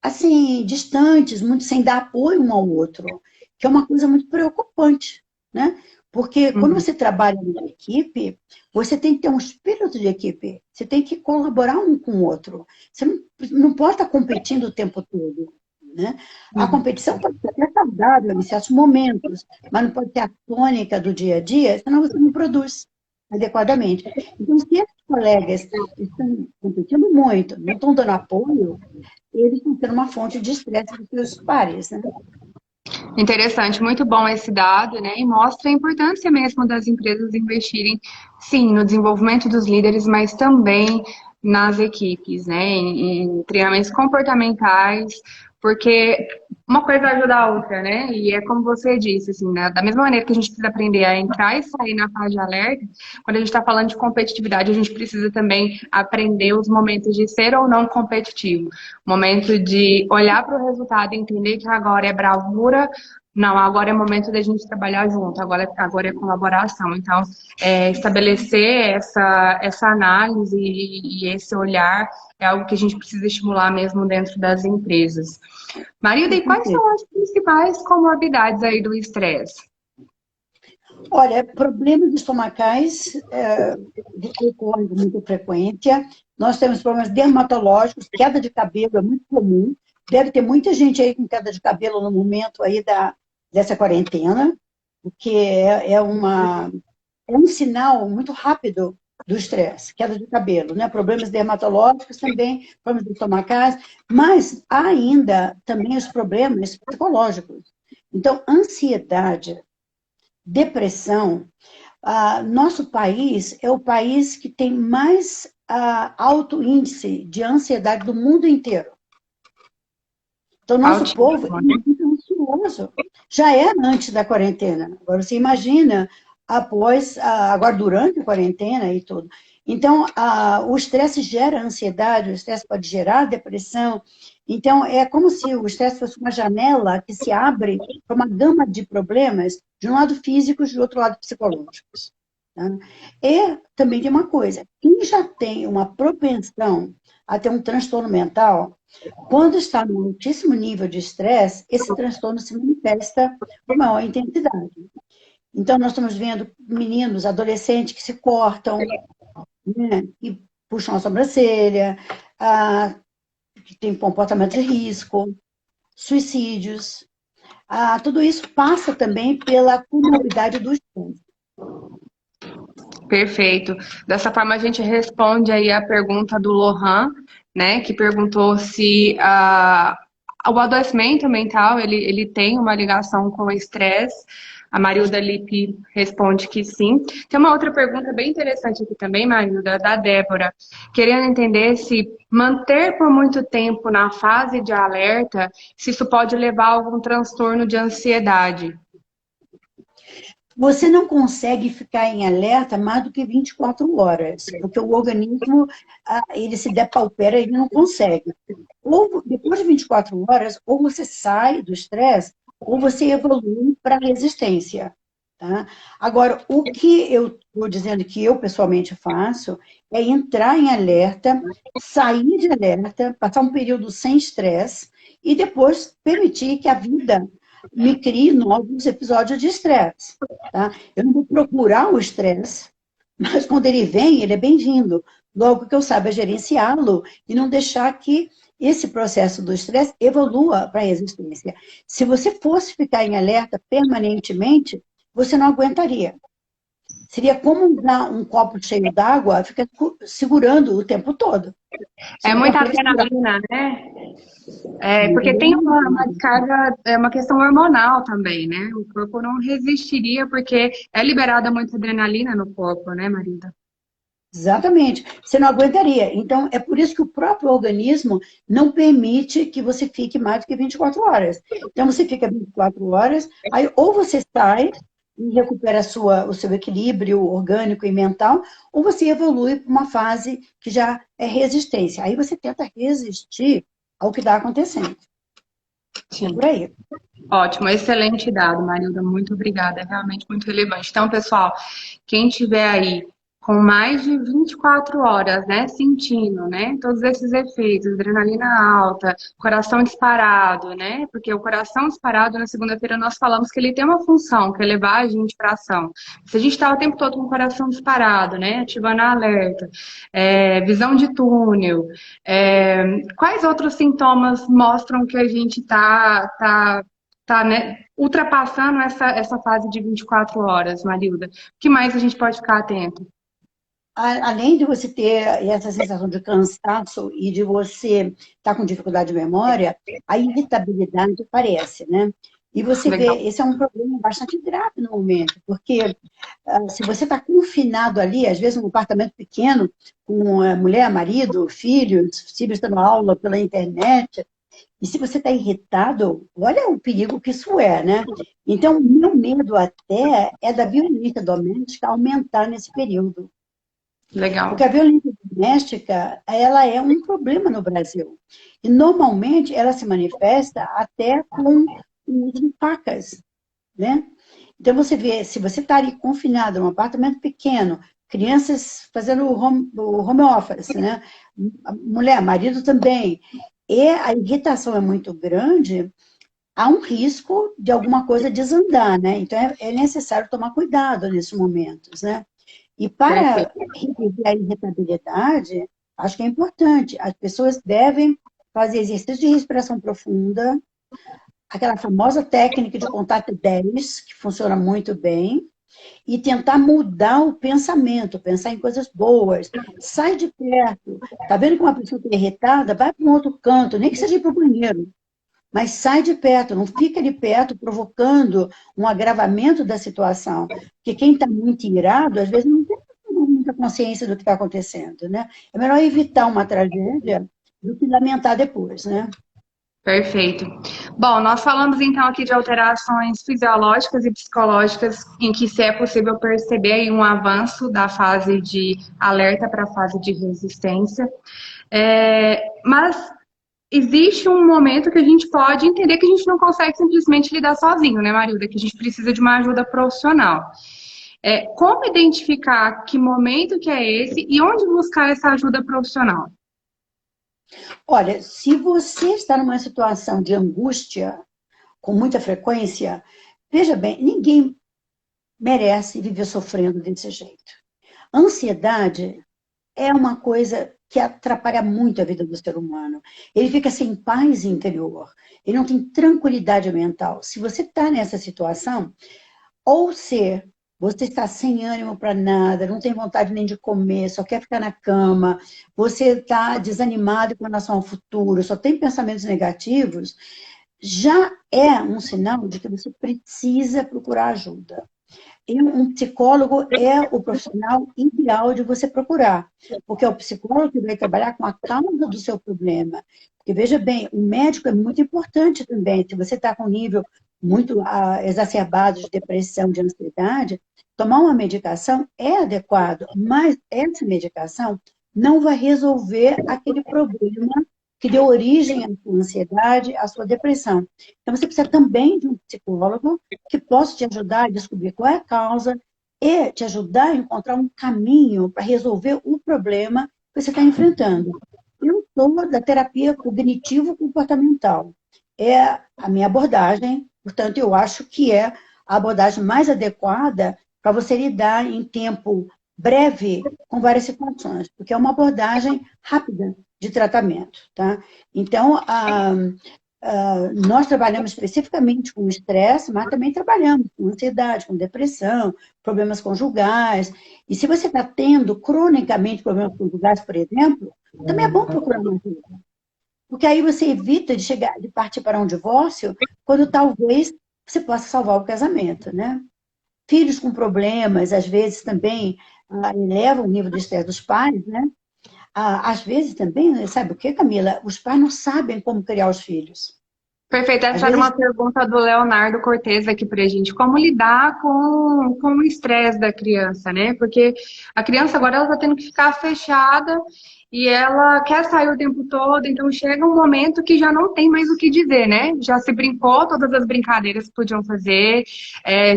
assim, distantes, muito sem dar apoio um ao outro, que é uma coisa muito preocupante, né? Porque quando você trabalha numa equipe, você tem que ter um espírito de equipe, você tem que colaborar um com o outro. Você não pode estar competindo o tempo todo. Né? A competição pode ser até saudável em certos momentos, mas não pode ter a tônica do dia a dia, senão você não produz adequadamente. Então, se esses colegas estão competindo muito, não estão dando apoio, eles estão tendo uma fonte de estresse dos seus pares. Né? Interessante, muito bom esse dado, né? E mostra a importância mesmo das empresas investirem, sim, no desenvolvimento dos líderes, mas também nas equipes, né? Em treinamentos comportamentais, porque uma coisa ajuda a outra, né? E é como você disse, assim, né? Da mesma maneira que a gente precisa aprender a entrar e sair na fase de alerta, quando a gente está falando de competitividade, a gente precisa também aprender os momentos de ser ou não competitivo. Momento de olhar para o resultado e entender que agora é bravura, não, agora é momento da gente trabalhar junto, agora é colaboração. Então, estabelecer essa análise e esse olhar é algo que a gente precisa estimular mesmo dentro das empresas. Marilda, Com e quais certeza. são as principais comorbidades aí do estresse? Olha, problemas estomacais ocorrem com muita frequência. Nós temos problemas dermatológicos, queda de cabelo é muito comum. Deve ter muita gente aí com queda de cabelo no momento aí dessa quarentena, porque é um sinal muito rápido do estresse, queda de cabelo, né? Problemas dermatológicos também, problemas estomacais, mas há ainda também os problemas psicológicos. Então, ansiedade, depressão. Nosso país é o país que tem mais alto índice de ansiedade do mundo inteiro. Então, nosso povo é Altíssimo, né? muito ansioso. Já era antes da quarentena. Agora, você imagina após, agora durante a quarentena e tudo. Então, o estresse gera ansiedade, o estresse pode gerar depressão. Então, é como se o estresse fosse uma janela que se abre para uma gama de problemas, de um lado físicos, de outro lado psicológicos. Tá? E também tem uma coisa, quem já tem uma propensão a ter um transtorno mental, quando está num altíssimo nível de estresse, esse transtorno se manifesta com maior intensidade. Então, nós estamos vendo meninos, adolescentes que se cortam, né, e puxam a sobrancelha, que tem comportamento de risco, suicídios. Tudo isso passa também pela comorbidade do estresse. Perfeito. Dessa forma, a gente responde aí a pergunta do Lohan, né, que perguntou se o adoecimento mental ele tem uma ligação com o estresse. A Marilda Lippe responde que sim. Tem uma outra pergunta bem interessante aqui também, Marilda, da Débora, querendo entender se manter por muito tempo na fase de alerta, se isso pode levar a algum transtorno de ansiedade. Você não consegue ficar em alerta mais do que 24 horas, porque o organismo, ele se depaupera, ele não consegue. Ou, depois de 24 horas, ou você sai do estresse, ou você evolui para a resistência. Tá? Agora, o que eu estou dizendo que eu pessoalmente faço é entrar em alerta, sair de alerta, passar um período sem estresse e depois permitir que a vida me crie novos episódios de estresse. Tá? Eu não vou procurar o estresse, mas quando ele vem, ele é bem-vindo. Logo que eu saiba gerenciá-lo e não deixar que esse processo do estresse evolua para a resistência. Se você fosse ficar em alerta permanentemente, você não aguentaria. Seria como dar um copo cheio d'água, ficar segurando o tempo todo. Você É não muita consegue segurar. adrenalina, né? Porque tem uma descarga, é uma questão hormonal também, né? O corpo não resistiria porque é liberada muita adrenalina no corpo, né, Marida? Exatamente. Você não aguentaria. Então, é por isso que o próprio organismo não permite que você fique mais do que 24 horas. Então, você fica 24 horas, aí ou você sai e recupera o seu equilíbrio orgânico e mental, ou você evolui para uma fase que já é resistência. Aí você tenta resistir ao que está acontecendo. É Sim. por aí. Ótimo, excelente dado, Marilda. Muito obrigada, é realmente muito relevante. Então, pessoal, quem tiver aí com mais de 24 horas, né, sentindo, né, todos esses efeitos, adrenalina alta, coração disparado, né, porque o coração disparado, na segunda-feira nós falamos que ele tem uma função, que é levar a gente para ação. Se a gente está o tempo todo com o coração disparado, né, ativando a alerta, visão de túnel, quais outros sintomas mostram que a gente tá, né, ultrapassando essa fase de 24 horas, Marilda? O que mais a gente pode ficar atento? Além de você ter essa sensação de cansaço e de você estar com dificuldade de memória, a irritabilidade aparece, né? E você Legal. vê, esse é um problema bastante grave no momento, porque se você está confinado ali, às vezes num apartamento pequeno, com mulher, marido, filhos, filhos dando aula pela internet, E se você está irritado, olha o perigo que isso é, né? Então, o meu medo até é da violência doméstica aumentar nesse período. Porque Legal. a violência doméstica, ela é um problema no Brasil. E, normalmente, ela se manifesta até com o uso de facas, né? Então, você vê, se você está ali confinado num apartamento pequeno, crianças fazendo o home office, né? Mulher, marido também, e a irritação é muito grande, há um risco de alguma coisa desandar, né? Então, é necessário tomar cuidado nesses momentos, né? E para Perfeito. reduzir a irritabilidade, acho que é importante. As pessoas devem fazer exercício de respiração profunda, aquela famosa técnica de contato 10, que funciona muito bem, e tentar mudar o pensamento, pensar em coisas boas. Sai de perto. Tá vendo que uma pessoa está irritada? Vai para um outro canto, nem que seja para o banheiro. Mas sai de perto, não fica de perto provocando um agravamento da situação. Porque quem está muito irado, às vezes não tem muita consciência do que está acontecendo, né? É melhor evitar uma tragédia do que lamentar depois, né? Perfeito. Bom, nós falamos então aqui de alterações fisiológicas e psicológicas em que se é possível perceber aí um avanço da fase de alerta para a fase de resistência. Mas existe um momento que a gente pode entender que a gente não consegue simplesmente lidar sozinho, né, Marilda? Que a gente precisa de uma ajuda profissional. Como identificar que momento que é esse e onde buscar essa ajuda profissional? Olha, se você está numa situação de angústia com muita frequência, veja bem, ninguém merece viver sofrendo desse jeito. Ansiedade é uma coisa que atrapalha muito a vida do ser humano. Ele fica sem paz interior, ele não tem tranquilidade mental. Se você está nessa situação, ou se você está sem ânimo para nada, não tem vontade nem de comer, só quer ficar na cama, você está desanimado com relação ao futuro, só tem pensamentos negativos, já é um sinal de que você precisa procurar ajuda. E um psicólogo é o profissional ideal de você procurar, porque é o psicólogo que vai trabalhar com a causa do seu problema. Porque, veja bem, o médico é muito importante também. Se você está com nível muito exacerbado de depressão, de ansiedade, tomar uma medicação é adequado, mas essa medicação não vai resolver aquele problema que deu origem à sua ansiedade, à sua depressão. Então, você precisa também de um psicólogo que possa te ajudar a descobrir qual é a causa e te ajudar a encontrar um caminho para resolver o problema que você está enfrentando. Eu sou da terapia cognitivo-comportamental. É a minha abordagem, portanto, eu acho que é a abordagem mais adequada para você lidar em tempo breve com várias situações, porque é uma abordagem rápida de tratamento, tá? Então, nós trabalhamos especificamente com estresse, mas também trabalhamos com ansiedade, com depressão, problemas conjugais. E se você está tendo cronicamente problemas conjugais, por exemplo, também é bom procurar uma ajuda. Porque aí você evita de chegar, de partir para um divórcio, quando talvez você possa salvar o casamento, né? Filhos com problemas, às vezes também elevam o nível de estresse dos pais, né? Às vezes também, sabe o que, Camila? Os pais não sabem como criar os filhos. Perfeito, Às essa era vezes uma pergunta do Leonardo Cortez aqui pra gente. Como lidar com o estresse da criança, né? Porque a criança agora ela tá tendo que ficar fechada e ela quer sair o tempo todo, então chega um momento que já não tem mais o que dizer, né? Já se brincou todas as brincadeiras que podiam fazer,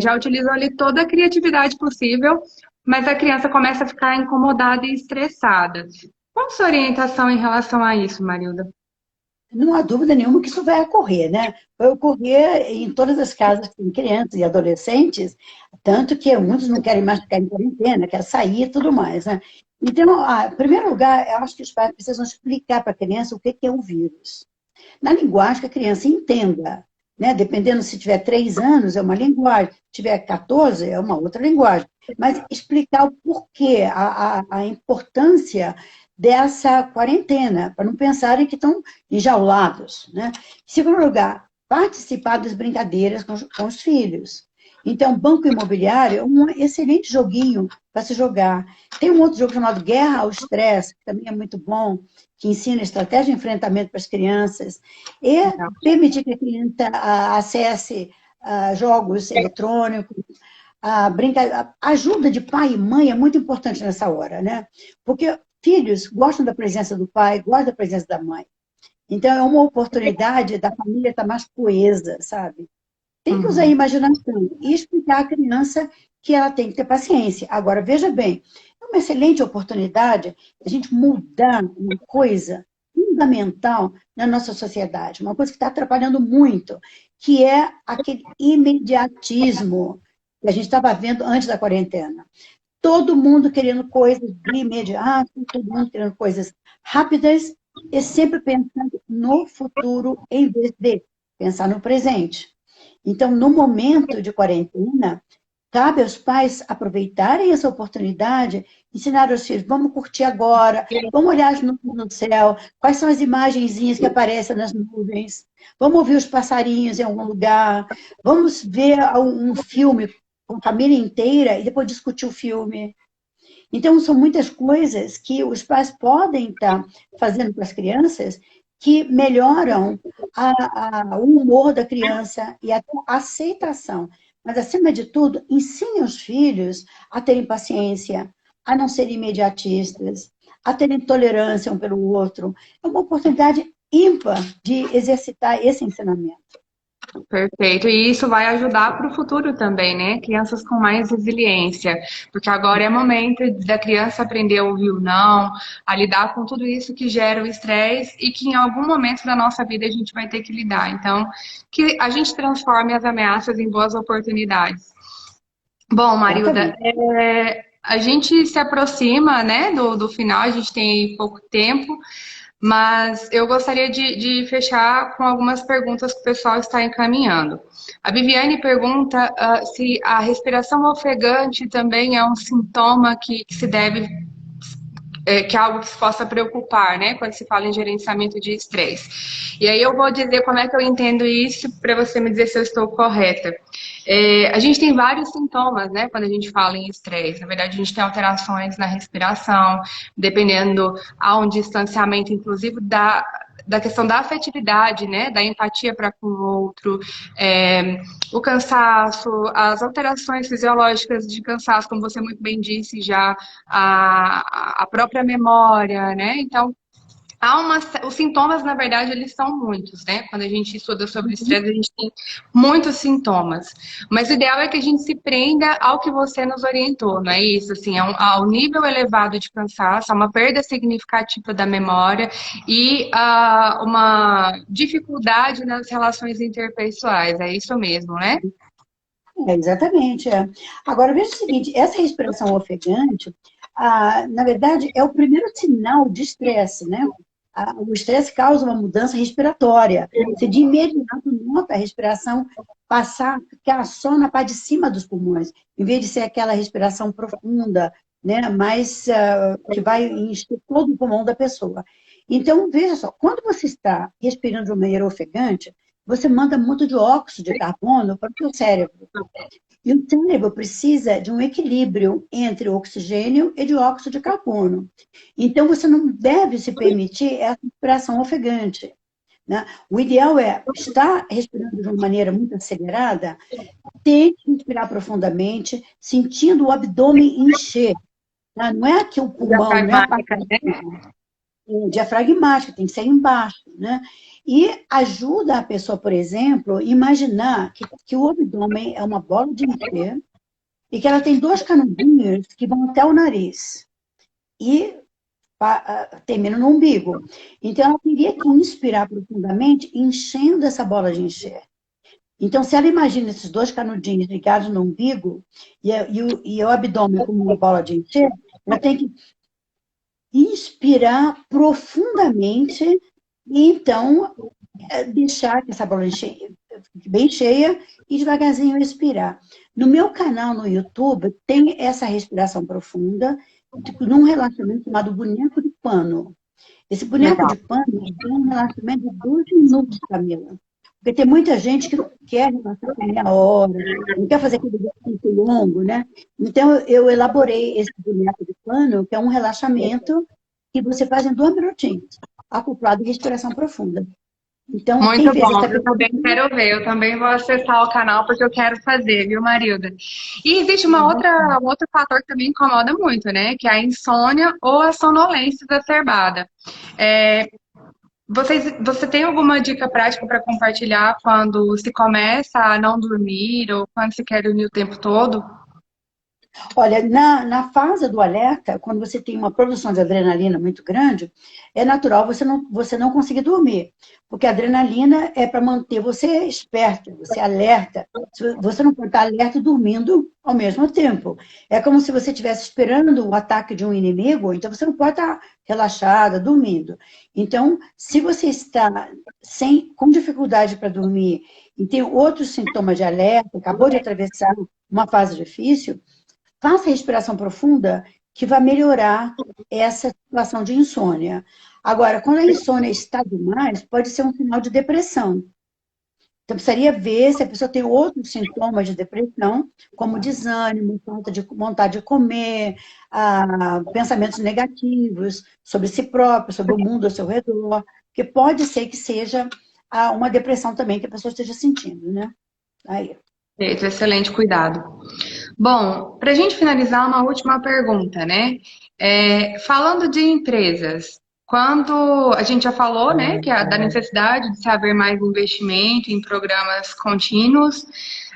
já utilizou ali toda a criatividade possível, mas a criança começa a ficar incomodada e estressada. Qual a sua orientação em relação a isso, Marilda? não há dúvida nenhuma que isso vai ocorrer, né? Vai ocorrer em todas as casas que têm crianças e adolescentes, tanto que muitos não querem mais ficar em quarentena, querem sair e tudo mais, né? Então, em primeiro lugar, eu acho que os pais precisam explicar para a criança o que é um vírus. Na linguagem que a criança entenda, né? Dependendo se tiver 3 anos, é uma linguagem, se tiver 14, é uma outra linguagem. Mas explicar o porquê, a importância dessa quarentena, para não pensarem que estão enjaulados, né? Em segundo lugar, participar das brincadeiras com os filhos. Então, Banco Imobiliário é um excelente joguinho para se jogar. Tem um outro jogo chamado Guerra ao Estresse, que também é muito bom, que ensina estratégia de enfrentamento para as crianças, e Legal. permitir que a criança acesse jogos eletrônicos, a ajuda de pai e mãe é muito importante nessa hora, né? Porque filhos gostam da presença do pai, gostam da presença da mãe. Então, é uma oportunidade da família estar mais coesa, sabe? Tem que usar a Uhum. imaginação e explicar à criança que ela tem que ter paciência. Agora, veja bem, é uma excelente oportunidade a gente mudar uma coisa fundamental na nossa sociedade, uma coisa que está atrapalhando muito, que é aquele imediatismo que a gente estava vendo antes da quarentena. Todo mundo querendo coisas de imediato, todo mundo querendo coisas rápidas e sempre pensando no futuro em vez de pensar no presente. Então, no momento de quarentena, cabe aos pais aproveitarem essa oportunidade, ensinar os filhos, vamos curtir agora, vamos olhar as nuvens no céu, quais são as imagenzinhas que aparecem nas nuvens, vamos ouvir os passarinhos em algum lugar, vamos ver um filme com a família inteira e depois discutir o filme. Então, são muitas coisas que os pais podem estar fazendo para as crianças que melhoram o humor da criança e a aceitação. Mas, acima de tudo, ensine os filhos a terem paciência, a não serem imediatistas, a terem tolerância um pelo outro. É uma oportunidade ímpar de exercitar esse ensinamento. Perfeito. E isso vai ajudar para o futuro também, né? Crianças com mais resiliência. Porque agora é momento da criança aprender a ouvir o não, a lidar com tudo isso que gera o estresse e que em algum momento da nossa vida a gente vai ter que lidar. Então, que a gente transforme as ameaças em boas oportunidades. Bom, Marilda, Exatamente. a gente se aproxima, né, do final, a gente tem aí pouco tempo. Mas eu gostaria de fechar com algumas perguntas que o pessoal está encaminhando. A Viviane pergunta se a respiração ofegante também é um sintoma que se deve, que é algo que se possa preocupar, né? Quando se fala em gerenciamento de estresse. E aí eu vou dizer como é que eu entendo isso para você me dizer se eu estou correta. A gente tem vários sintomas, né, quando a gente fala em estresse. Na verdade, a gente tem alterações na respiração, dependendo a um distanciamento, inclusive, da questão da afetividade, né, da empatia para com o outro, o cansaço, as alterações fisiológicas de cansaço, como você muito bem disse já, a própria memória, né? Então, os sintomas, na verdade, eles são muitos, né? Quando a gente estuda sobre estresse, a gente tem muitos sintomas. Mas o ideal é que a gente se prenda ao que você nos orientou, não é isso? Assim, ao nível elevado de cansaço, a uma perda significativa da memória e uma dificuldade nas relações interpessoais. É isso mesmo, né? Exatamente. Agora, veja o seguinte, essa respiração ofegante, na verdade, é o primeiro sinal de estresse, né? O estresse causa uma mudança respiratória. Você de imediato nota a respiração passar, ficar só na parte de cima dos pulmões, em vez de ser aquela respiração profunda, né? Mas que vai encher todo o pulmão da pessoa. Então, veja só, quando você está respirando de uma maneira ofegante, você manda muito dióxido de carbono para o seu cérebro. E o cérebro precisa de um equilíbrio entre oxigênio e dióxido de carbono. Então, você não deve se permitir essa respiração ofegante, né? O ideal é estar respirando de uma maneira muito acelerada, tente respirar profundamente, sentindo o abdômen encher. Tá? Não é aqui o pulmão, não é a parte Diafragmática, né? diafragmática, tem que ser embaixo, né? E ajuda a pessoa, por exemplo, imaginar que o abdômen é uma bola de encher e que ela tem dois canudinhos que vão até o nariz e termina no umbigo. Então, ela teria que inspirar profundamente, enchendo essa bola de encher. Então, se ela imagina esses dois canudinhos ligados no umbigo e o abdômen como uma bola de encher, ela tem que inspirar profundamente e então deixar que essa bola fique bem cheia e devagarzinho expirar. No meu canal no YouTube tem essa respiração profunda num relaxamento chamado boneco de pano. Esse boneco Legal. de pano tem um relaxamento de 2 minutos, Camila. Porque tem muita gente que não quer relaxar por meia hora, não quer fazer aquele exercício longo, né? Então, eu elaborei esse boneco de pano, que é um relaxamento que você faz em 2 minutinhos, acoplado em respiração profunda. Então, quem Muito fez bom, essa eu também quero ver, eu também vou acessar o canal porque eu quero fazer, viu, Marilda? E existe um outro fator que também incomoda muito, né? Que é a insônia ou a sonolência exacerbada. É, você tem alguma dica prática para compartilhar quando se começa a não dormir ou quando se quer dormir o tempo todo? Olha, na fase do alerta, quando você tem uma produção de adrenalina muito grande, é natural você não conseguir dormir, porque a adrenalina é para manter você esperto, você alerta. Você não pode estar alerta e dormindo ao mesmo tempo. É como se você estivesse esperando o ataque de um inimigo, então você não pode estar relaxada, dormindo. Então, se você está com dificuldade para dormir e tem outros sintomas de alerta, acabou de atravessar uma fase difícil, faça respiração profunda, que vai melhorar essa situação de insônia. Agora, quando a insônia está demais, pode ser um sinal de depressão. Então, precisaria ver se a pessoa tem outros sintomas de depressão, como desânimo, falta de vontade de comer, pensamentos negativos sobre si próprio, sobre o mundo ao seu redor, que pode ser que seja uma depressão também que a pessoa esteja sentindo, né? Aí. Perfeito, excelente cuidado. Bom, para a gente finalizar, uma última pergunta, né? Falando de empresas, quando a gente já falou, né, que é da necessidade de se haver mais investimento em programas contínuos,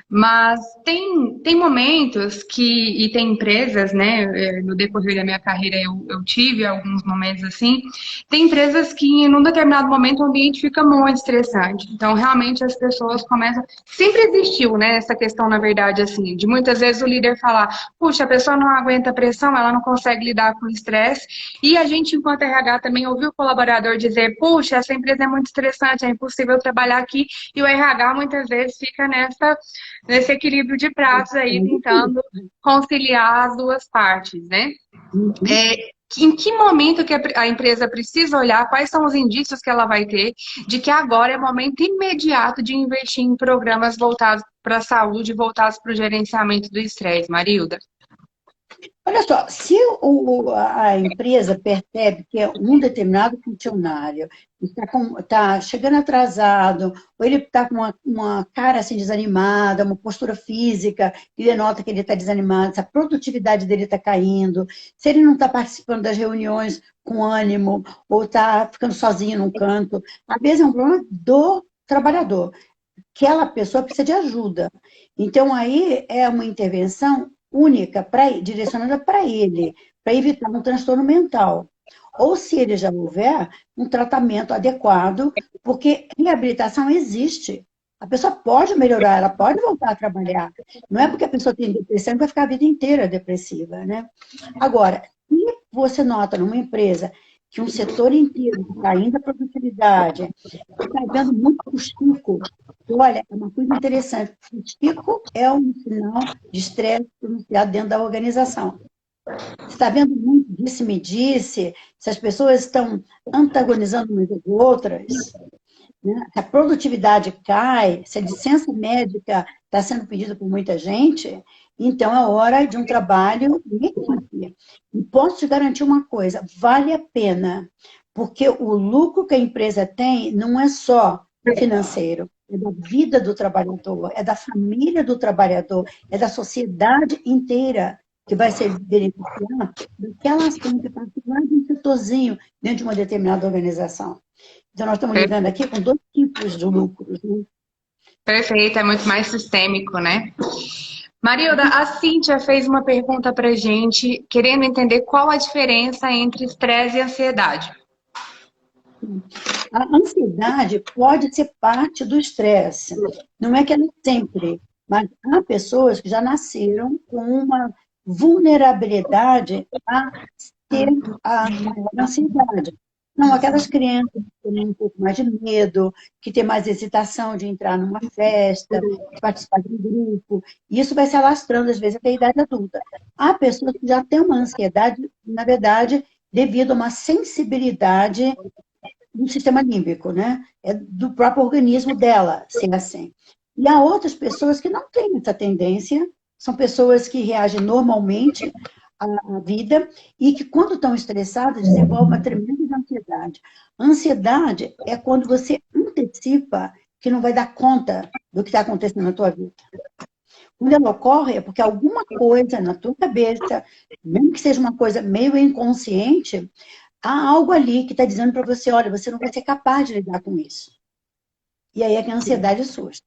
mas tem momentos e tem empresas, né, no decorrer da minha carreira eu tive alguns momentos assim, tem empresas que num determinado momento o ambiente fica muito estressante, então realmente as pessoas começam, sempre existiu, né, essa questão na verdade assim, de muitas vezes o líder falar, puxa, a pessoa não aguenta a pressão, ela não consegue lidar com o estresse, e a gente enquanto RH também ouviu o colaborador dizer, puxa, essa empresa é muito estressante, é impossível trabalhar aqui, e o RH muitas vezes fica nesse equilíbrio de pratos aí, tentando conciliar as duas partes, né? Em que momento que a empresa precisa olhar, quais são os indícios que ela vai ter de que agora é o momento imediato de investir em programas voltados para a saúde, voltados para o gerenciamento do estresse, Marilda? Olha só, se a empresa percebe que é um determinado funcionário está chegando atrasado, ou ele está com uma cara assim desanimada, uma postura física que denota que ele está desanimado, se a produtividade dele está caindo, se ele não está participando das reuniões com ânimo, ou está ficando sozinho num canto, às vezes é um problema do trabalhador. Aquela pessoa precisa de ajuda. Então, aí é uma intervenção única, direcionada para ele, para evitar um transtorno mental. Ou, se ele já houver, um tratamento adequado, porque reabilitação existe. A pessoa pode melhorar, ela pode voltar a trabalhar. Não é porque a pessoa tem depressão que vai ficar a vida inteira depressiva, né? Agora, se você nota numa empresa que um setor inteiro está caindo a produtividade, está vendo muito custico. Olha, é uma coisa interessante. Custico é um sinal de estresse pronunciado dentro da organização. Você está vendo muito disse-me-disse, se as pessoas estão antagonizando umas às outras, né? Se a produtividade cai, se a licença médica está sendo pedida por muita gente, então é hora de um trabalho em equipe. E posso te garantir uma coisa, vale a pena, porque o lucro que a empresa tem não é só financeiro, é da vida do trabalhador, é da família do trabalhador, é da sociedade inteira que vai se beneficiar daquela ação que está lá de um setorzinho dentro de uma determinada organização. Então, nós estamos lidando aqui com 2 tipos de lucros. Né? Perfeito, é muito mais sistêmico, né? Marilda, a Cíntia fez uma pergunta pra gente, querendo entender qual a diferença entre estresse e ansiedade. A ansiedade pode ser parte do estresse. Não é que ela é sempre, mas há pessoas que já nasceram com uma vulnerabilidade a ter a maior ansiedade. Não, aquelas crianças que têm um pouco mais de medo, que têm mais hesitação de entrar numa festa, de participar de um grupo. E isso vai se alastrando, às vezes, até a idade adulta. Há pessoas que já têm uma ansiedade, na verdade, devido a uma sensibilidade do sistema límbico, né? É do próprio organismo dela ser assim. E há outras pessoas que não têm essa tendência, são pessoas que reagem normalmente à vida e que, quando estão estressadas, desenvolvem uma tremenda ansiedade. A ansiedade é quando você antecipa que não vai dar conta do que está acontecendo na tua vida. Quando ela ocorre, é porque alguma coisa na tua cabeça, mesmo que seja uma coisa meio inconsciente, há algo ali que está dizendo para você, olha, você não vai ser capaz de lidar com isso. E aí é que a ansiedade surge.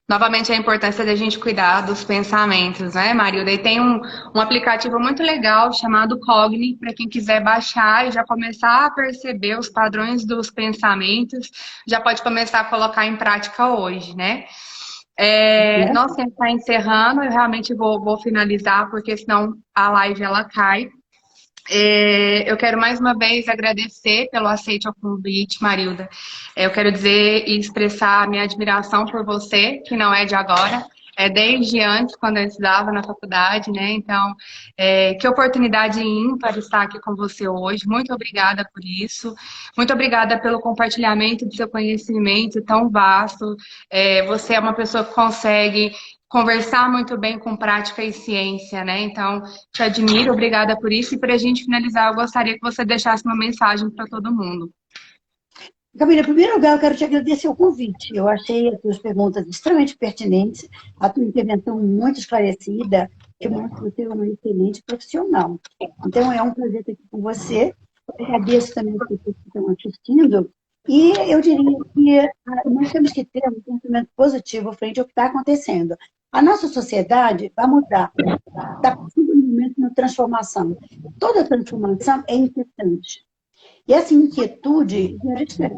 Novamente, a importância da gente cuidar dos pensamentos, né, Marilda? E tem um aplicativo muito legal chamado Cogni, para quem quiser baixar e já começar a perceber os padrões dos pensamentos, já pode começar a colocar em prática hoje, né? Né? Nossa, está encerrando, eu realmente vou finalizar, porque senão a live ela cai. Eu quero mais uma vez agradecer pelo aceite ao convite, Marilda. Eu quero dizer e expressar a minha admiração por você, que não é de agora, é desde antes, quando eu estudava na faculdade, né? Então, que oportunidade ímpar estar aqui com você hoje. Muito obrigada por isso. Muito obrigada pelo compartilhamento do seu conhecimento tão vasto. Você é uma pessoa que consegue conversar muito bem com prática e ciência, né? Então, te admiro, obrigada por isso. E para a gente finalizar, eu gostaria que você deixasse uma mensagem para todo mundo. Camila, em primeiro lugar, eu quero te agradecer o convite. Eu achei as tuas perguntas extremamente pertinentes, a tua intervenção muito esclarecida, que mostra que você é uma excelente profissional. Então, é um prazer estar aqui com você. Agradeço também as pessoas que estão assistindo. E eu diria que nós temos que ter um pensamento positivo frente ao que está acontecendo. A nossa sociedade vai mudar. Está passando um momento de transformação. Toda transformação é inquietante. E essa inquietude gera estresse.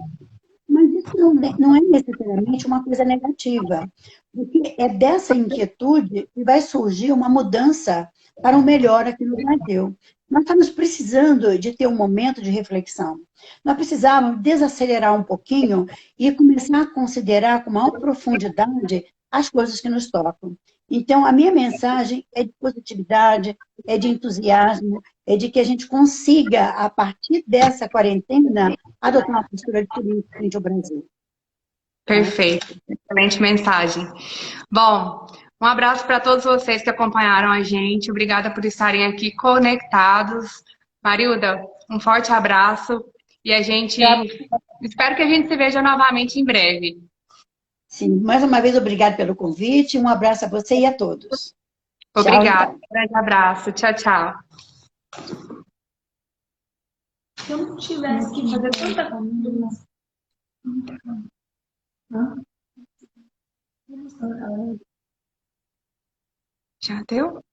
Mas isso não é necessariamente uma coisa negativa, porque é dessa inquietude que vai surgir uma mudança para o melhor aqui no Brasil. Nós estamos precisando de ter um momento de reflexão. Nós precisamos desacelerar um pouquinho e começar a considerar com maior profundidade as coisas que nos tocam. Então, a minha mensagem é de positividade, é de entusiasmo, é de que a gente consiga, a partir dessa quarentena, adotar uma postura diferente frente ao Brasil. Perfeito, excelente mensagem. Bom, um abraço para todos vocês que acompanharam a gente. Obrigada por estarem aqui conectados. Marilda, um forte abraço e a gente espero que a gente se veja novamente em breve. Sim, mais uma vez, obrigado pelo convite. Um abraço a você e a todos. Tchau, Obrigada, então. um grande abraço. Tchau, tchau. Se eu não tivesse que fazer tanta coisa. Já deu?